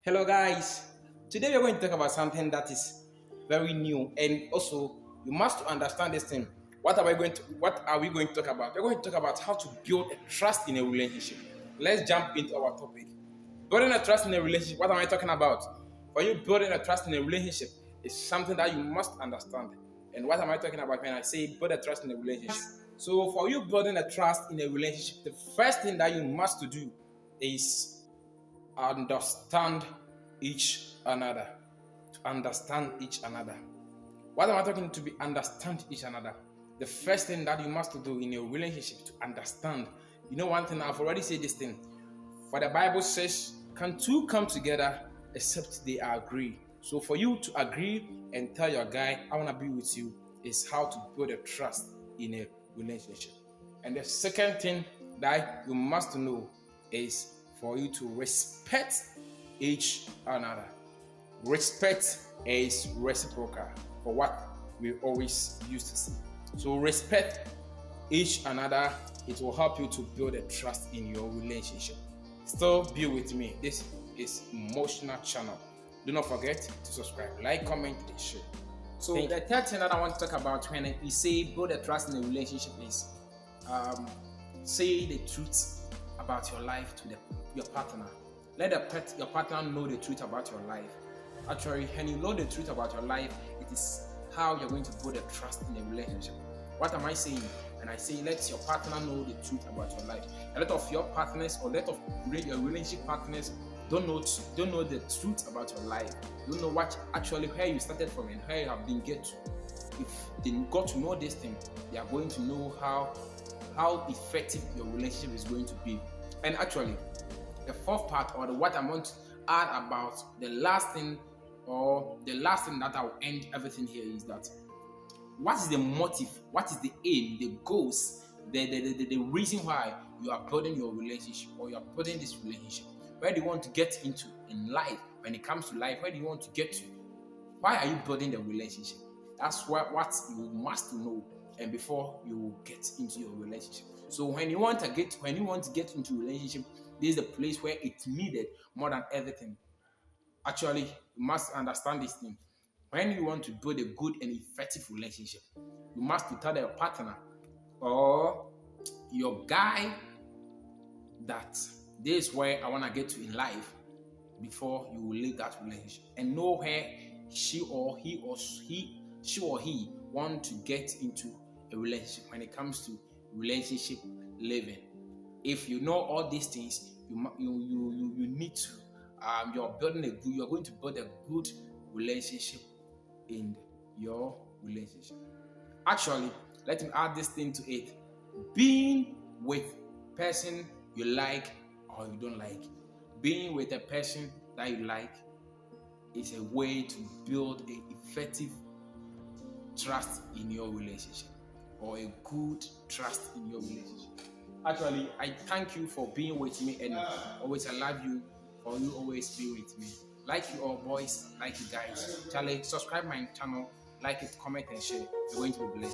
Hello guys, today we are going to talk about something that is very new and also you must understand this thing. What are we going to talk about? We're going to talk about how to build a trust in a relationship. Let's jump into our topic. Building a trust in a relationship, what am I talking about? For you, building a trust in a relationship is something that you must understand. And what am I talking about when I say build a trust in a relationship? So for you building a trust in a relationship, the first thing that you must do is understand each another. To understand each another. What am I talking to be understand each another? The first thing that you must do in a relationship to understand. You know one thing, I've already said this thing. For the Bible says, can two come together except they agree? So for you to agree and tell your guy, I want to be with you, is how to build a trust in a relationship. And the second thing that you must know is for you to respect each another. Respect is reciprocal for what we always used to see. So respect each another. It will help you to build a trust in your relationship. Still be with me. This is Emotional Channel. Do not forget to subscribe, like, comment, and share. So the third thing that I want to talk about when we say build a trust in a relationship is say the truth about your life to your partner. Let your partner know the truth about your life. Actually, when you know the truth about your life, it is how you're going to build a trust in a relationship. What am I saying? And I say, let your partner know the truth about your life. A lot of your partners or a lot of your relationship partners don't know the truth about your life. Don't know what actually where you started from and where you have been get to. If they got to know this thing, they are going to know how effective your relationship is going to be. And actually, the fourth part or what I want to add about the last thing that I will end everything here is that what is the motive, what is the aim, the goals, the reason why you are building your relationship or you are building this relationship. Where do you want to get into in life? When it comes to life, where do you want to get to? Why are you building the relationship? That's what you must know, and before you get into your relationship. So when you want to get into a relationship, this is the place where it's needed more than everything. Actually, you must understand this thing. When you want to build a good and effective relationship, you must tell your partner or your guy that this is where I want to get to in life before you will leave that relationship, and know where she or he want to get into a relationship when it comes to relationship living. If you know all these things, you need to you're going to build a good relationship in your relationship. Actually, let me add this thing to it. Being with person you like or you don't like, being with a person that you like is a way to build an effective trust in your relationship or a good trust in your relationship. Actually, I thank you for being with me and always I love you for you always be with me. Like you all boys, like you guys. Charlie, subscribe my channel, like it, comment and share. You're going to be blessed.